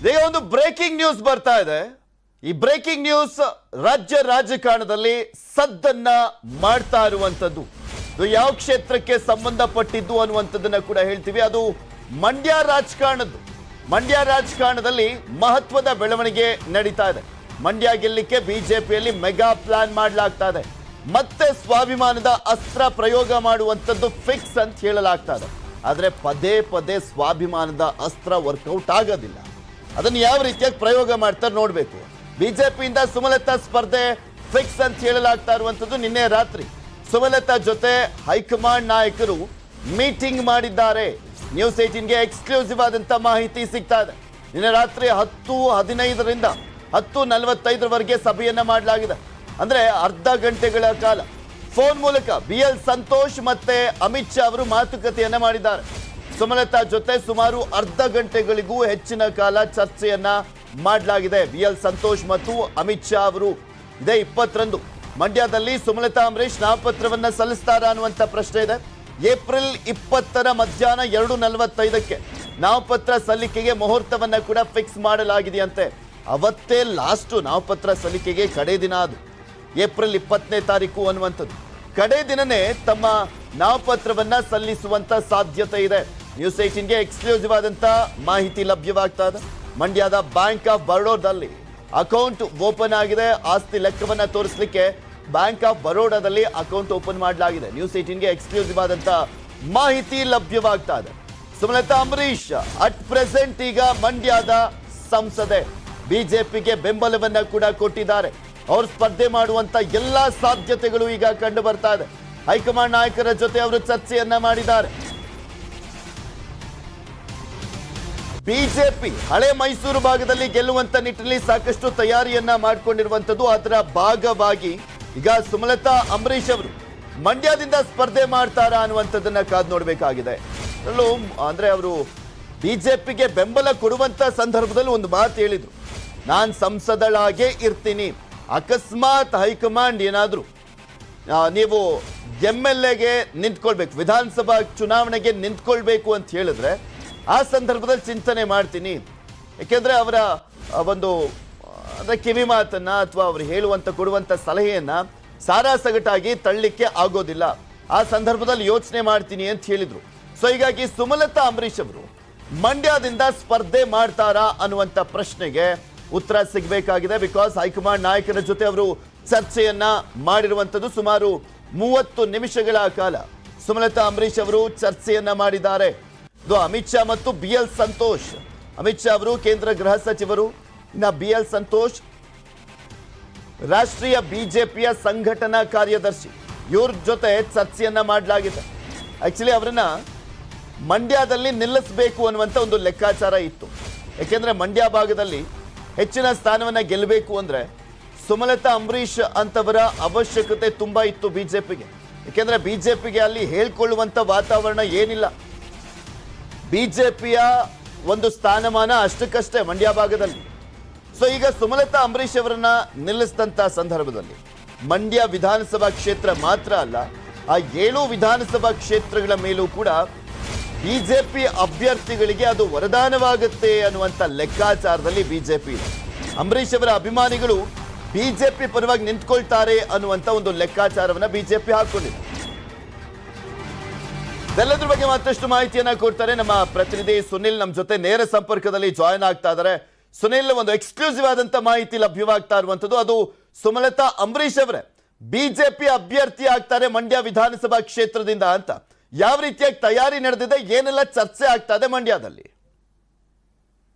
ಈಗ ಒಂದು breaking news ಬರ್ತಾ ಇದೆ. ಈ ಬ್ರೇಕಿಂಗ್ ನ್ಯೂಸ್ ರಾಜ್ಯ ರಾಜಕಾರಣದಲ್ಲಿ ಸದ್ದನ್ನ ಮಾಡ್ತಾ ಇರುವಂತದ್ದು. ಇದು ಯಾವ ಕ್ಷೇತ್ರಕ್ಕೆ ಸಂಬಂಧಪಟ್ಟಿದ್ದು ಅನ್ನುವಂಥದ್ದನ್ನ ಕೂಡ ಹೇಳ್ತೀವಿ. ಅದು ಮಂಡ್ಯ ರಾಜಕಾರಣದ್ದು. ಮಂಡ್ಯ ರಾಜಕಾರಣದಲ್ಲಿ ಮಹತ್ವದ ಬೆಳವಣಿಗೆ ನಡೀತಾ ಇದೆ. ಮಂಡ್ಯ ಗೆಲ್ಲಕ್ಕೆ ಬಿಜೆಪಿಯಲ್ಲಿ ಮೆಗಾ ಪ್ಲಾನ್ ಮಾಡಲಾಗ್ತಾ ಇದೆ. ಮತ್ತೆ ಸ್ವಾಭಿಮಾನದ ಅಸ್ತ್ರ ಪ್ರಯೋಗ ಮಾಡುವಂಥದ್ದು ಫಿಕ್ಸ್ ಅಂತ ಹೇಳಲಾಗ್ತಾ ಇದೆ. ಆದರೆ ಪದೇ ಪದೇ ಸ್ವಾಭಿಮಾನದ ಅಸ್ತ್ರ ವರ್ಕೌಟ್ ಆಗೋದಿಲ್ಲ. ಅದನ್ನು ಯಾವ ರೀತಿಯಾಗಿ ಪ್ರಯೋಗ ಮಾಡ್ತಾರೆ ನೋಡಬೇಕು. ಬಿಜೆಪಿಯಿಂದ ಸುಮಲತಾ ಸ್ಪರ್ಧೆ ಫಿಕ್ಸ್ ಅಂತ ಹೇಳಲಾಗ್ತಾ ಇರುವಂಥದ್ದು. ನಿನ್ನೆ ರಾತ್ರಿ ಸುಮಲತಾ ಜೊತೆ ಹೈಕಮಾಂಡ್ ನಾಯಕರು ಮೀಟಿಂಗ್ ಮಾಡಿದ್ದಾರೆ. ನ್ಯೂಸ್ 18ಗೆ ಎಕ್ಸ್ಕ್ಲೂಸಿವ್ ಆದಂತ ಮಾಹಿತಿ ಸಿಗ್ತಾ ಇದೆ. ನಿನ್ನೆ ರಾತ್ರಿ 10:15ರಿಂದ 10:45ರವರೆಗೆ ಸಭೆಯನ್ನ ಮಾಡಲಾಗಿದೆ. ಅಂದ್ರೆ ಅರ್ಧ ಗಂಟೆಗಳ ಕಾಲ ಫೋನ್ ಮೂಲಕ BL ಸಂತೋಷ್ ಮತ್ತೆ ಅಮಿತ್ ಶಾ ಅವರು ಮಾತುಕತೆಯನ್ನ ಮಾಡಿದ್ದಾರೆ. ಸುಮಲತಾ ಜೊತೆ ಸುಮಾರು ಅರ್ಧ ಗಂಟೆಗಳಿಗೂ ಹೆಚ್ಚಿನ ಕಾಲ ಚರ್ಚೆಯನ್ನ ಮಾಡಲಾಗಿದೆ. BL ಸಂತೋಷ್ ಮತ್ತು ಅಮಿತ್ ಶಾ ಅವರು ಇದೇ 20ರಂದು ಮಂಡ್ಯದಲ್ಲಿ ಸುಮಲತಾ ಅಂಬರೀಶ್ ನಾಮಪತ್ರವನ್ನ ಸಲ್ಲಿಸ್ತಾರ ಅನ್ನುವಂತ ಪ್ರಶ್ನೆ ಇದೆ. ಏಪ್ರಿಲ್ 20ರ ಮಧ್ಯಾಹ್ನ 2:45ಕ್ಕೆ ನಾಮಪತ್ರ ಸಲ್ಲಿಕೆಗೆ ಮುಹೂರ್ತವನ್ನ ಕೂಡ ಫಿಕ್ಸ್ ಮಾಡಲಾಗಿದೆಯಂತೆ. ಅವತ್ತೇ ಲಾಸ್ಟ್ ನಾಮಪತ್ರ ಸಲ್ಲಿಕೆಗೆ ಕಡೆ ದಿನ. ಅದು ಏಪ್ರಿಲ್ 20ನೇ ತಾರೀಕು ಅನ್ನುವಂಥದ್ದು. ಕಡೆ ದಿನನೇ ತಮ್ಮ ನಾಮಪತ್ರವನ್ನ ಸಲ್ಲಿಸುವಂತ ಸಾಧ್ಯತೆ ಇದೆ. ನ್ಯೂಸ್ 18ಗೆ ಎಕ್ಸ್ಕ್ಲೂಸಿವ್ ಆದಂತ ಮಾಹಿತಿ ಲಭ್ಯವಾಗ್ತಾ ಇದೆ. ಮಂಡ್ಯದ ಬ್ಯಾಂಕ್ ಆಫ್ ಬರೋಡಾದಲ್ಲಿ ಅಕೌಂಟ್ ಓಪನ್ ಆಗಿದೆ. ಆಸ್ತಿ ಲೆಕ್ಕವನ್ನ ತೋರಿಸಲಿಕ್ಕೆ ಬ್ಯಾಂಕ್ ಆಫ್ ಬರೋಡಾದಲ್ಲಿ ಅಕೌಂಟ್ ಓಪನ್ ಮಾಡಲಾಗಿದೆ. ನ್ಯೂಸ್ 18ಗೆ ಎಕ್ಸ್ಕ್ಲೂಸಿವ್ ಆದಂತ ಮಾಹಿತಿ ಲಭ್ಯವಾಗ್ತಾ ಇದೆ. ಸುಮಲತಾ ಅಂಬರೀಶ್ ಅಟ್ ಪ್ರೆಸೆಂಟ್ ಈಗ ಮಂಡ್ಯದ ಸಂಸದೆ. ಬಿಜೆಪಿಗೆ ಬೆಂಬಲವನ್ನ ಕೂಡ ಕೊಟ್ಟಿದ್ದಾರೆ. ಅವರು ಸ್ಪರ್ಧೆ ಮಾಡುವಂತ ಎಲ್ಲಾ ಸಾಧ್ಯತೆಗಳು ಈಗ ಕಂಡು ಬರ್ತಾ ಇದೆ. ಹೈಕಮಾಂಡ್ ನಾಯಕರ ಜೊತೆ ಅವರು ಚರ್ಚೆಯನ್ನ ಮಾಡಿದ್ದಾರೆ. ಬಿಜೆಪಿ ಹಳೆ ಮೈಸೂರು ಭಾಗದಲ್ಲಿ ಗೆಲ್ಲುವಂತ ನಿಟ್ಟಿನಲ್ಲಿ ಸಾಕಷ್ಟು ತಯಾರಿಯನ್ನ ಮಾಡಿಕೊಂಡಿರುವಂತದ್ದು. ಅದರ ಭಾಗವಾಗಿ ಈಗ ಸುಮಲತಾ ಅಂಬರೀಶ್ ಅವರು ಮಂಡ್ಯದಿಂದ ಸ್ಪರ್ಧೆ ಮಾಡ್ತಾರಾ ಅನ್ನುವಂಥದ್ದನ್ನ ಕಾದು ನೋಡಬೇಕಾಗಿದೆ. ಅಂದ್ರೆ ಅವರು ಬಿಜೆಪಿಗೆ ಬೆಂಬಲ ಕೊಡುವಂತ ಸಂದರ್ಭದಲ್ಲಿ ಒಂದು ಮಾತು ಹೇಳಿದ್ರು, ನಾನು ಸಂಸದಳಾಗೇ ಇರ್ತೀನಿ. ಅಕಸ್ಮಾತ್ ಹೈಕಮಾಂಡ್ ಏನಾದ್ರು ನೀವು MLAಗೆ ನಿಂತ್ಕೊಳ್ಬೇಕು, ವಿಧಾನಸಭಾ ಚುನಾವಣೆಗೆ ನಿಂತ್ಕೊಳ್ಬೇಕು ಅಂತ ಹೇಳಿದ್ರೆ ಆ ಸಂದರ್ಭದಲ್ಲಿ ಚಿಂತನೆ ಮಾಡ್ತೀನಿ. ಯಾಕೆಂದ್ರೆ ಅವರ ಒಂದು ಅಂದ್ರೆ ಕಿವಿ ಮಾತನ್ನ ಅಥವಾ ಅವರು ಹೇಳುವಂತ ಕೊಡುವಂತ ಸಲಹೆಯನ್ನ ಸಾರಾಸಗಟಾಗಿ ತಳ್ಳಿಕ್ಕೆ ಆಗೋದಿಲ್ಲ. ಆ ಸಂದರ್ಭದಲ್ಲಿ ಯೋಚನೆ ಮಾಡ್ತೀನಿ ಅಂತ ಹೇಳಿದ್ರು. ಸೊ ಹೀಗಾಗಿ ಸುಮಲತಾ ಅಂಬರೀಶ್ ಅವರು ಮಂಡ್ಯದಿಂದ ಸ್ಪರ್ಧೆ ಮಾಡ್ತಾರಾ ಅನ್ನುವಂತ ಪ್ರಶ್ನೆಗೆ ಉತ್ತರ ಸಿಗಬೇಕಾಗಿದೆ. ಬಿಕಾಸ್ ಹೈಕಮಾಂಡ್ ನಾಯಕರ ಜೊತೆ ಅವರು ಚರ್ಚೆಯನ್ನ ಮಾಡಿರುವಂತದ್ದು. ಸುಮಾರು 30 ನಿಮಿಷಗಳ ಕಾಲ ಸುಮಲತಾ ಅಂಬರೀಶ್ ಅವರು ಚರ್ಚೆಯನ್ನ ಮಾಡಿದ್ದಾರೆ. ಇದು ಅಮಿತ್ ಶಾ ಮತ್ತು BL ಸಂತೋಷ್. ಅಮಿತ್ ಶಾ ಅವರು ಕೇಂದ್ರ ಗೃಹ ಸಚಿವರು, ಇನ್ನ BL ಸಂತೋಷ್ ರಾಷ್ಟ್ರೀಯ ಬಿಜೆಪಿಯ ಸಂಘಟನಾ ಕಾರ್ಯದರ್ಶಿ. ಇವ್ರ ಜೊತೆ ಚರ್ಚೆಯನ್ನ ಮಾಡಲಾಗಿದೆ. ಆಕ್ಚುಲಿ ಅವರನ್ನ ಮಂಡ್ಯದಲ್ಲಿ ನಿಲ್ಲಿಸಬೇಕು ಅನ್ನುವಂತ ಒಂದು ಲೆಕ್ಕಾಚಾರ ಇತ್ತು. ಯಾಕೆಂದ್ರೆ ಮಂಡ್ಯ ಭಾಗದಲ್ಲಿ ಹೆಚ್ಚಿನ ಸ್ಥಾನವನ್ನ ಗೆಲ್ಲಬೇಕು ಅಂದ್ರೆ ಸುಮಲತಾ ಅಂಬರೀಶ್ ಅಂತವರ ಅವಶ್ಯಕತೆ ತುಂಬಾ ಇತ್ತು ಬಿಜೆಪಿಗೆ. ಯಾಕೆಂದ್ರೆ ಬಿಜೆಪಿಗೆ ಅಲ್ಲಿ ಹೇಳ್ಕೊಳ್ಳುವಂತ ವಾತಾವರಣ ಏನಿಲ್ಲ. ಬಿಜೆಪಿಯ ಒಂದು ಸ್ಥಾನಮಾನ ಅಷ್ಟಕ್ಕಷ್ಟೇ ಮಂಡ್ಯ ಭಾಗದಲ್ಲಿ. ಸೊ ಈಗ ಸುಮಲತಾ ಅಂಬರೀಶ್ ಅವರನ್ನ ನಿಲ್ಲಿಸಿದಂತ ಸಂದರ್ಭದಲ್ಲಿ ಮಂಡ್ಯ ವಿಧಾನಸಭಾ ಕ್ಷೇತ್ರ ಮಾತ್ರ ಅಲ್ಲ, ಆ 7 ವಿಧಾನಸಭಾ ಕ್ಷೇತ್ರಗಳ ಮೇಲೂ ಕೂಡ ಬಿಜೆಪಿ ಅಭ್ಯರ್ಥಿಗಳಿಗೆ ಅದು ವರದಾನವಾಗುತ್ತೆ ಅನ್ನುವಂಥ ಲೆಕ್ಕಾಚಾರದಲ್ಲಿ ಬಿಜೆಪಿ ಇದೆ. ಅಂಬರೀಶ್ ಅವರ ಅಭಿಮಾನಿಗಳು ಬಿಜೆಪಿ ಪರವಾಗಿ ನಿಂತ್ಕೊಳ್ತಾರೆ ಅನ್ನುವಂಥ ಒಂದು ಲೆಕ್ಕಾಚಾರವನ್ನ ಬಿಜೆಪಿ ಹಾಕೊಂಡಿದೆ. ಇದೆಲ್ಲದ್ರ ಬಗ್ಗೆ ಮತ್ತಷ್ಟು ಮಾಹಿತಿಯನ್ನ ಕೊಡ್ತಾರೆ ನಮ್ಮ ಪ್ರತಿನಿಧಿ ಸುನಿಲ್. ನಮ್ಮ ಜೊತೆ ನೇರ ಸಂಪರ್ಕದಲ್ಲಿ ಜಾಯಿನ್ ಆಗ್ತಾ ಇದ್ದಾರೆ. ಸುನಿಲ್, ಒಂದು ಎಕ್ಸ್ಕ್ಲೂಸಿವ್ ಆದಂತ ಮಾಹಿತಿ ಲಭ್ಯವಾಗ್ತಾ ಇರುವಂತದ್ದು, ಅದು ಸುಮಲತಾ ಅಂಬರೀಶ್ ಅವರೇ ಬಿಜೆಪಿ ಅಭ್ಯರ್ಥಿ ಆಗ್ತಾರೆ ಮಂಡ್ಯ ವಿಧಾನಸಭಾ ಕ್ಷೇತ್ರದಿಂದ ಅಂತ. ಯಾವ ರೀತಿಯಾಗಿ ತಯಾರಿ ನಡೆದಿದೆ, ಏನೆಲ್ಲ ಚರ್ಚೆ ಆಗ್ತಾ ಇದೆ ಮಂಡ್ಯದಲ್ಲಿ?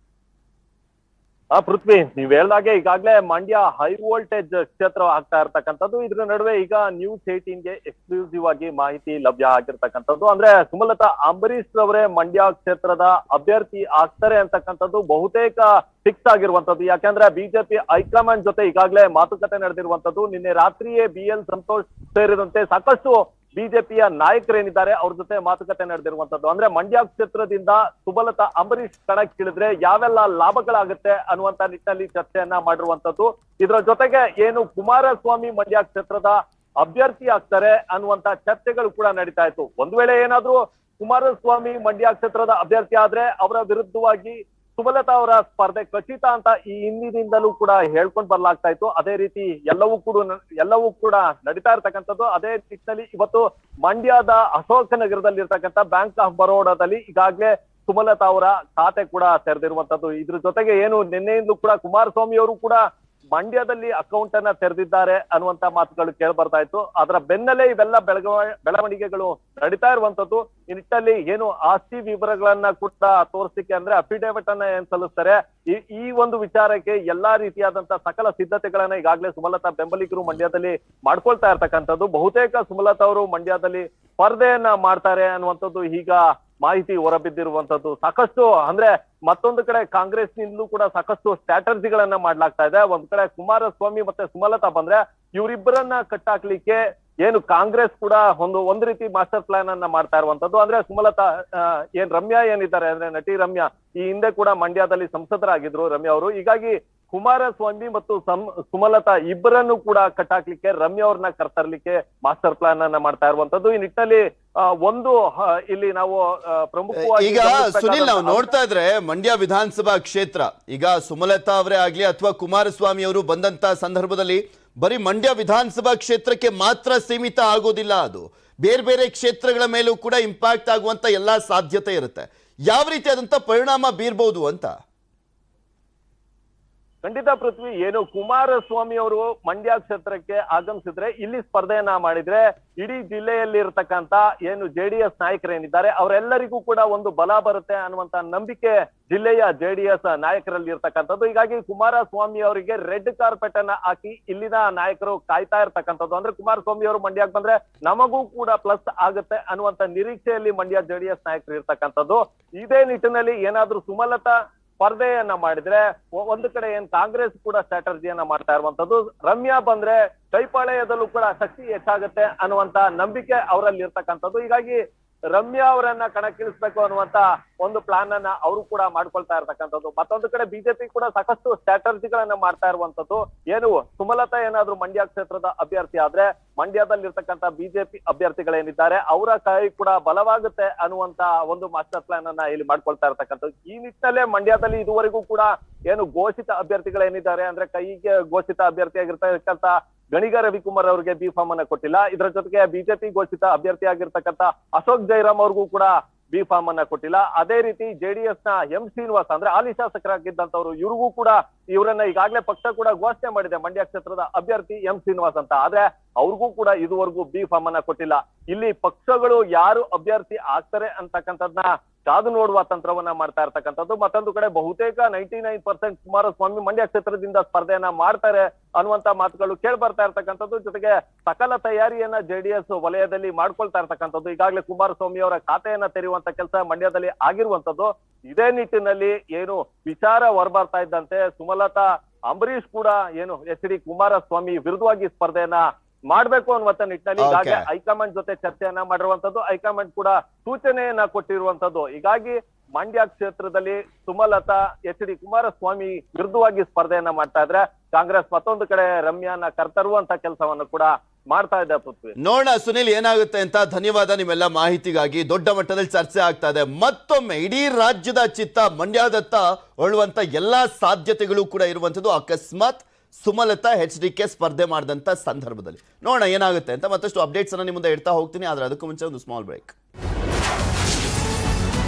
ಪೃಥ್ವಿ, ನೀವ್ ಹೇಳ್ದಾಗೆ ಈಗಾಗಲೇ ಮಂಡ್ಯ ಹೈ ವೋಲ್ಟೇಜ್ ಕ್ಷೇತ್ರ ಆಗ್ತಾ ಇರ್ತಕ್ಕಂಥದ್ದು. ಇದ್ರ ನಡುವೆ ಈಗ ನ್ಯೂಸ್ 18ಗೆ ಎಕ್ಸ್ಕ್ಲೂಸಿವ್ ಆಗಿ ಮಾಹಿತಿ ಲಭ್ಯ ಆಗಿರ್ತಕ್ಕಂಥದ್ದು. ಅಂದ್ರೆ ಸುಮಲತಾ ಅಂಬರೀಶ್ ಅವರೇ ಮಂಡ್ಯ ಕ್ಷೇತ್ರದ ಅಭ್ಯರ್ಥಿ ಆಗ್ತಾರೆ ಅಂತಕ್ಕಂಥದ್ದು ಬಹುತೇಕ ಫಿಕ್ಸ್ ಆಗಿರುವಂತದ್ದು. ಯಾಕಂದ್ರೆ ಬಿಜೆಪಿ ಹೈಕಮಾಂಡ್ ಜೊತೆ ಈಗಾಗಲೇ ಮಾತುಕತೆ ನಡೆದಿರುವಂತದ್ದು. ನಿನ್ನೆ ರಾತ್ರಿಯೇ BL ಸಂತೋಷ್ ಸೇರಿದಂತೆ ಸಾಕಷ್ಟು ಬಿಜೆಪಿಯ ನಾಯಕರೇನಿದ್ದಾರೆ ಅವ್ರ ಜೊತೆ ಮಾತುಕತೆ ನಡೆದಿರುವಂತದ್ದು. ಅಂದ್ರೆ ಮಂಡ್ಯ ಕ್ಷೇತ್ರದಿಂದ ಸುಮಲತಾ ಅಂಬರೀಶ್ ಕಣಕ್ಕಿಳಿದ್ರೆ ಯಾವೆಲ್ಲ ಲಾಭಗಳಾಗುತ್ತೆ ಅನ್ನುವಂತ ನಿಟ್ಟಿನಲ್ಲಿ ಚರ್ಚೆಯನ್ನ ಮಾಡಿರುವಂತದ್ದು. ಇದರ ಜೊತೆಗೆ ಏನು ಕುಮಾರಸ್ವಾಮಿ ಮಂಡ್ಯ ಕ್ಷೇತ್ರದ ಅಭ್ಯರ್ಥಿ ಆಗ್ತಾರೆ ಅನ್ನುವಂತ ಚರ್ಚೆಗಳು ಕೂಡ ನಡೀತಾ ಇತ್ತು. ಒಂದ್ ವೇಳೆ ಏನಾದ್ರೂ ಕುಮಾರಸ್ವಾಮಿ ಮಂಡ್ಯ ಕ್ಷೇತ್ರದ ಅಭ್ಯರ್ಥಿ ಆದ್ರೆ ಅವರ ವಿರುದ್ಧವಾಗಿ ಸುಮಲತಾ ಅವರ ಸ್ಪರ್ಧೆ ಖಚಿತ ಅಂತ ಈ ಹಿಂದಿನಿಂದಲೂ ಕೂಡ ಹೇಳ್ಕೊಂಡ್ ಬರ್ಲಾಗ್ತಾ ಇತ್ತು. ಅದೇ ರೀತಿ ಎಲ್ಲವೂ ಕೂಡ ನಡೀತಾ ಇರ್ತಕ್ಕಂಥದ್ದು. ಅದೇ ನಿಟ್ಟಿನಲ್ಲಿ ಇವತ್ತು ಮಂಡ್ಯದ ಅಶೋಕ ನಗರದಲ್ಲಿ ಇರ್ತಕ್ಕಂಥ ಬ್ಯಾಂಕ್ ಆಫ್ ಬರೋಡಾದಲ್ಲಿ ಈಗಾಗಲೇ ಸುಮಲತಾ ಅವರ ಖಾತೆ ಕೂಡ ತೆರೆದಿರುವಂತದ್ದು. ಇದ್ರ ಜೊತೆಗೆ ಏನು ನಿನ್ನೆಯಿಂದಲೂ ಕೂಡ ಕುಮಾರಸ್ವಾಮಿ ಅವರು ಕೂಡ ಮಂಡ್ಯದಲ್ಲಿ ಅಕೌಂಟ್ ಅನ್ನ ತೆರೆದಿದ್ದಾರೆ ಅನ್ನುವಂತ ಮಾತುಗಳು ಕೇಳಿ ಬರ್ತಾ ಇತ್ತು. ಅದರ ಬೆನ್ನಲ್ಲೇ ಇವೆಲ್ಲ ಬೆಳವಣಿಗೆಗಳು ನಡೀತಾ ಇರುವಂತದ್ದು. ಈ ನಿಟ್ಟಿನಲ್ಲಿ ಏನು ಆಸ್ತಿ ವಿವರಗಳನ್ನ ಕೂಡ ತೋರಿಸಲಿಕ್ಕೆ ಅಂದ್ರೆ ಅಫಿಡೇವಿಟ್ ಅನ್ನ ಏನ್ ಸಲ್ಲಿಸ್ತಾರೆ, ಈ ಒಂದು ವಿಚಾರಕ್ಕೆ ಎಲ್ಲಾ ರೀತಿಯಾದಂತಹ ಸಕಲ ಸಿದ್ಧತೆಗಳನ್ನ ಈಗಾಗಲೇ ಸುಮಲತಾ ಬೆಂಬಲಿಗರು ಮಂಡ್ಯದಲ್ಲಿ ಮಾಡ್ಕೊಳ್ತಾ ಇರ್ತಕ್ಕಂಥದ್ದು. ಬಹುತೇಕ ಸುಮಲತಾ ಅವರು ಮಂಡ್ಯದಲ್ಲಿ ಸ್ಪರ್ಧೆಯನ್ನ ಮಾಡ್ತಾರೆ ಅನ್ನುವಂಥದ್ದು ಈಗ ಮಾಹಿತಿ ಹೊರಬಿದ್ದಿರುವಂತದ್ದು. ಸಾಕಷ್ಟು ಅಂದ್ರೆ ಮತ್ತೊಂದು ಕಡೆ ಕಾಂಗ್ರೆಸ್ನಿಂದಲೂ ಕೂಡ ಸಾಕಷ್ಟು ಸ್ಟ್ರಾಟಜಿಗಳನ್ನ ಮಾಡ್ಲಾಗ್ತಾ ಇದೆ. ಒಂದ್ ಕಡೆ ಕುಮಾರಸ್ವಾಮಿ ಮತ್ತೆ ಸುಮಲತಾ ಬಂದ್ರೆ ಇವರಿಬ್ಬರನ್ನ ಕಟ್ಟಾಕ್ಲಿಕ್ಕೆ ಏನು ಕಾಂಗ್ರೆಸ್ ಕೂಡ ಒಂದು ರೀತಿ ಮಾಸ್ಟರ್ ಪ್ಲಾನ್ ಅನ್ನ ಮಾಡ್ತಾ ಇರುವಂತದ್ದು. ಅಂದ್ರೆ ಸುಮಲತಾ ರಮ್ಯಾ ಏನಿದ್ದಾರೆ ಅಂದ್ರೆ ನಟಿ ರಮ್ಯಾ ಈ ಹಿಂದೆ ಕೂಡ ಮಂಡ್ಯದಲ್ಲಿ ಸಂಸದರಾಗಿದ್ರು ರಮ್ಯಾ ಅವರು. ಹೀಗಾಗಿ ಕುಮಾರಸ್ವಾಮಿ ಮತ್ತು ಸುಮಲತಾ ಇಬ್ಬರನ್ನು ಕೂಡ ಕಟ್ಟಾಕ್ಲಿಕ್ಕೆ ರಮ್ಯಾ ಅವ್ರನ್ನ ಕರ್ತರ್ಲಿಕ್ಕೆ ಮಾಸ್ಟರ್ ಪ್ಲಾನ್ ಅನ್ನ ಮಾಡ್ತಾ ಇರುವಂತದ್ದು. ಈ ನಿಟ್ಟಿನಲ್ಲಿ ಇಲ್ಲಿ ನಾವು ಪ್ರಮುಖವಾಗಿ ಈಗ ಸುನಿಲ್ ನಾವು ನೋಡ್ತಾ ಇದ್ರೆ ಮಂಡ್ಯ ವಿಧಾನಸಭಾ ಕ್ಷೇತ್ರ ಈಗ ಸುಮಲತಾ ಅವರೇ ಆಗ್ಲಿ ಅಥವಾ ಕುಮಾರಸ್ವಾಮಿ ಅವರು ಬಂದಂತ ಸಂದರ್ಭದಲ್ಲಿ ಬರೀ ಮಂಡ್ಯ ವಿಧಾನಸಭಾ ಕ್ಷೇತ್ರಕ್ಕೆ ಮಾತ್ರ ಸೀಮಿತ ಆಗೋದಿಲ್ಲ, ಅದು ಬೇರೆ ಬೇರೆ ಕ್ಷೇತ್ರಗಳ ಮೇಲೂ ಕೂಡ ಇಂಪ್ಯಾಕ್ಟ್ ಆಗುವಂತ ಎಲ್ಲಾ ಸಾಧ್ಯತೆ ಇರುತ್ತೆ. ಯಾವ ರೀತಿಯಾದಂತ ಪರಿಣಾಮ ಬೀರ್ಬೋದು ಅಂತ? ಖಂಡಿತ ಪೃಥ್ವಿ, ಏನು ಕುಮಾರಸ್ವಾಮಿ ಅವರು ಮಂಡ್ಯ ಕ್ಷೇತ್ರಕ್ಕೆ ಆಗಮಿಸಿದ್ರೆ ಇಲ್ಲಿ ಸ್ಪರ್ಧೆಯನ್ನ ಮಾಡಿದ್ರೆ ಇಡೀ ಜಿಲ್ಲೆಯಲ್ಲಿ ಇರತಕ್ಕಂತ ಏನು JDS ನಾಯಕರೇನಿದ್ದಾರೆ ಅವರೆಲ್ಲರಿಗೂ ಕೂಡ ಒಂದು ಬಲ ಬರುತ್ತೆ ಅನ್ನುವಂತ ನಂಬಿಕೆ ಜಿಲ್ಲೆಯ JDS ನಾಯಕರಲ್ಲಿ ಇರ್ತಕ್ಕಂಥದ್ದು. ಹೀಗಾಗಿ ಕುಮಾರಸ್ವಾಮಿ ಅವರಿಗೆ ರೆಡ್ ಕಾರ್ಪೆಟ್ ಅನ್ನ ಹಾಕಿ ಇಲ್ಲಿನ ನಾಯಕರು ಕಾಯ್ತಾ ಇರ್ತಕ್ಕಂಥದ್ದು. ಅಂದ್ರೆ ಕುಮಾರಸ್ವಾಮಿ ಅವರು ಮಂಡ್ಯಕ್ಕೆ ಬಂದ್ರೆ ನಮಗೂ ಕೂಡ ಪ್ಲಸ್ ಆಗುತ್ತೆ ಅನ್ನುವಂತ ನಿರೀಕ್ಷೆಯಲ್ಲಿ ಮಂಡ್ಯ JDS ನಾಯಕರು ಇರ್ತಕ್ಕಂಥದ್ದು. ಇದೇ ನಿಟ್ಟಿನಲ್ಲಿ ಏನಾದ್ರೂ ಸುಮಲತಾ ಸ್ಪರ್ಧೆಯನ್ನ ಮಾಡಿದ್ರೆ ಒಂದು ಕಡೆ ಏನ್ ಕಾಂಗ್ರೆಸ್ ಕೂಡ ಸ್ಟ್ರಾಟಜಿಯನ್ನ ಮಾಡ್ತಾ ಇರುವಂತದ್ದು. ರಮ್ಯಾ ಬಂದ್ರೆ ಕೈಪಾಳ್ಯದಲ್ಲೂ ಕೂಡ ಶಕ್ತಿ ಹೆಚ್ಚಾಗುತ್ತೆ ಅನ್ನುವಂತ ನಂಬಿಕೆ ಅವರಲ್ಲಿ ಇರ್ತಕ್ಕಂಥದ್ದು. ಹೀಗಾಗಿ ರಮ್ಯಾ ಅವರನ್ನ ಕಣಕ್ಕಿಳಿಸ್ಬೇಕು ಅನ್ನುವಂತ ಒಂದು ಪ್ಲಾನ್ ಅನ್ನ ಅವರು ಕೂಡ ಮಾಡ್ಕೊಳ್ತಾ ಇರ್ತಕ್ಕಂಥದ್ದು. ಮತ್ತೊಂದು ಕಡೆ ಬಿಜೆಪಿ ಕೂಡ ಸಾಕಷ್ಟು ಸ್ಟ್ರಾಟಜಿಗಳನ್ನ ಮಾಡ್ತಾ ಇರುವಂತದ್ದು. ಏನು ಸುಮಲತಾ ಏನಾದ್ರೂ ಮಂಡ್ಯ ಕ್ಷೇತ್ರದ ಅಭ್ಯರ್ಥಿ ಆದ್ರೆ ಮಂಡ್ಯದಲ್ಲಿರ್ತಕ್ಕಂಥ ಬಿಜೆಪಿ ಅಭ್ಯರ್ಥಿಗಳೇನಿದ್ದಾರೆ ಅವರ ಕೈ ಕೂಡ ಬಲವಾಗುತ್ತೆ ಅನ್ನುವಂತ ಒಂದು ಮಾಸ್ಟರ್ ಪ್ಲಾನ್ ಅನ್ನ ಇಲ್ಲಿ ಮಾಡ್ಕೊಳ್ತಾ ಇರ್ತಕ್ಕಂಥದ್ದು. ಈ ನಿಟ್ಟಿನಲ್ಲೇ ಮಂಡ್ಯದಲ್ಲಿ ಇದುವರೆಗೂ ಕೂಡ ಏನು ಘೋಷಿತ ಅಭ್ಯರ್ಥಿಗಳೇನಿದ್ದಾರೆ ಅಂದ್ರೆ ಕೈಗೆ ಘೋಷಿತ ಅಭ್ಯರ್ಥಿಯಾಗಿರ್ತಕ್ಕಂಥ ಗಣಿಗ ರವಿಕುಮಾರ್ ಅವರಿಗೆ ಬಿ ಫಾರ್ಮ್ ಅನ್ನ ಕೊಟ್ಟಿಲ್ಲ. ಇದರ ಜೊತೆಗೆ ಬಿಜೆಪಿ ಘೋಷಿತ ಅಭ್ಯರ್ಥಿ ಆಗಿರ್ತಕ್ಕಂಥ ಅಶೋಕ್ ಜೈರಾಮ್ ಅವ್ರಿಗೂ ಕೂಡ ಬಿ ಫಾರ್ಮ್ ಅನ್ನ ಕೊಟ್ಟಿಲ್ಲ. ಅದೇ ರೀತಿ JDS ನ ಎಂ ಶ್ರೀನಿವಾಸ್ ಅಂದ್ರೆ ಹಾಲಿ ಶಾಸಕರಾಗಿದ್ದಂತವ್ರು ಇವ್ರಿಗೂ ಕೂಡ ಇವರನ್ನ ಈಗಾಗಲೇ ಪಕ್ಷ ಕೂಡ ಘೋಷಣೆ ಮಾಡಿದೆ ಮಂಡ್ಯ ಕ್ಷೇತ್ರದ ಅಭ್ಯರ್ಥಿ ಎಂ ಶ್ರೀನಿವಾಸ್ ಅಂತ. ಆದ್ರೆ ಅವ್ರಿಗೂ ಕೂಡ ಇದುವರೆಗೂ ಬಿ ಫಾರ್ಮ್ ಅನ್ನ ಕೊಟ್ಟಿಲ್ಲ. ಇಲ್ಲಿ ಪಕ್ಷಗಳು ಯಾರು ಅಭ್ಯರ್ಥಿ ಆಗ್ತಾರೆ ಅಂತಕ್ಕಂಥದ್ನ ಕಾದು ನೋಡುವ ತಂತ್ರವನ್ನ ಮಾಡ್ತಾ ಇರ್ತಕ್ಕಂಥದ್ದು. ಮತ್ತೊಂದು ಕಡೆ ಬಹುತೇಕ 99% ಕುಮಾರಸ್ವಾಮಿ ಮಂಡ್ಯ ಕ್ಷೇತ್ರದಿಂದ ಸ್ಪರ್ಧೆಯನ್ನ ಮಾಡ್ತಾರೆ ಅನ್ನುವಂತ ಮಾತುಗಳು ಕೇಳಿ ಬರ್ತಾ ಇರ್ತಕ್ಕಂಥದ್ದು. ಜೊತೆಗೆ ಸಕಲ ತಯಾರಿಯನ್ನ JDS ವಲಯದಲ್ಲಿ ಮಾಡ್ಕೊಳ್ತಾ ಇರ್ತಕ್ಕಂಥದ್ದು. ಈಗಾಗಲೇ ಕುಮಾರಸ್ವಾಮಿ ಅವರ ಖಾತೆಯನ್ನ ತೆರೆಯುವಂತ ಕೆಲಸ ಮಂಡ್ಯದಲ್ಲಿ ಆಗಿರುವಂತದ್ದು. ಇದೇ ನಿಟ್ಟಿನಲ್ಲಿ ಏನು ವಿಚಾರ ಹೊರಬರ್ತಾ ಇದ್ದಂತೆ ಸುಮಲತಾ ಅಂಬರೀಶ್ ಕೂಡ ಏನು HD ಕುಮಾರಸ್ವಾಮಿ ವಿರುದ್ಧವಾಗಿ ಸ್ಪರ್ಧೆಯನ್ನ ಮಾಡ್ಬೇಕು ಅನ್ನುವಂತ ನಿಟ್ಟಿನಲ್ಲಿ ಈಗಾಗಲೇ ಹೈಕಮಾಂಡ್ ಜೊತೆ ಚರ್ಚೆಯನ್ನ ಮಾಡಿರುವಂತದ್ದು. ಹೈಕಮಾಂಡ್ ಕೂಡ ಸೂಚನೆಯನ್ನ ಕೊಟ್ಟಿರುವಂತದ್ದು. ಹೀಗಾಗಿ ಮಂಡ್ಯ ಕ್ಷೇತ್ರದಲ್ಲಿ ಸುಮಲತಾ HD ಕುಮಾರಸ್ವಾಮಿ ವಿರುದ್ಧವಾಗಿ ಸ್ಪರ್ಧೆಯನ್ನ ಮಾಡ್ತಾ ಇದ್ರೆ ಕಾಂಗ್ರೆಸ್ ಮತ್ತೊಂದು ಕಡೆ ರಮ್ಯಾನ ಕರ್ತರುವಂತ ಕೆಲಸವನ್ನು ಕೂಡ ಮಾಡ್ತಾ ಇದೆ. ಪೃಥ್ವಿ, ನೋಡೋಣ ಸುನಿಲ್ ಏನಾಗುತ್ತೆ ಅಂತ. ಧನ್ಯವಾದ ನಿಮ್ಮೆಲ್ಲ ಮಾಹಿತಿಗಾಗಿ. ದೊಡ್ಡ ಮಟ್ಟದಲ್ಲಿ ಚರ್ಚೆ ಆಗ್ತಾ ಇದೆ. ಮತ್ತೊಮ್ಮೆ ಇಡೀ ರಾಜ್ಯದ ಚಿತ್ತ ಮಂಡ್ಯದತ್ತ ಹೊರಳುವಂತ ಎಲ್ಲಾ ಸಾಧ್ಯತೆಗಳು ಕೂಡ ಇರುವಂತದ್ದು ಅಕಸ್ಮಾತ್ ಸುಮಲತಾ HDK ಸ್ಪರ್ಧೆ ಮಾಡಿದಂತ ಸಂದರ್ಭದಲ್ಲಿ. ನೋಡೋಣ ಏನಾಗುತ್ತೆ ಅಂತ. ಮತ್ತಷ್ಟು ಅಪ್ಡೇಟ್ಸ್ ಅನ್ನ ನಿಮ್ಮ ಮುಂದೆ ಇಡ್ತಾ ಹೋಗ್ತೀನಿ. ಆದ್ರೆ ಅದಕ್ಕೂ ಮುಂಚೆ ಒಂದು ಸ್ಮಾಲ್ ಬ್ರೇಕ್.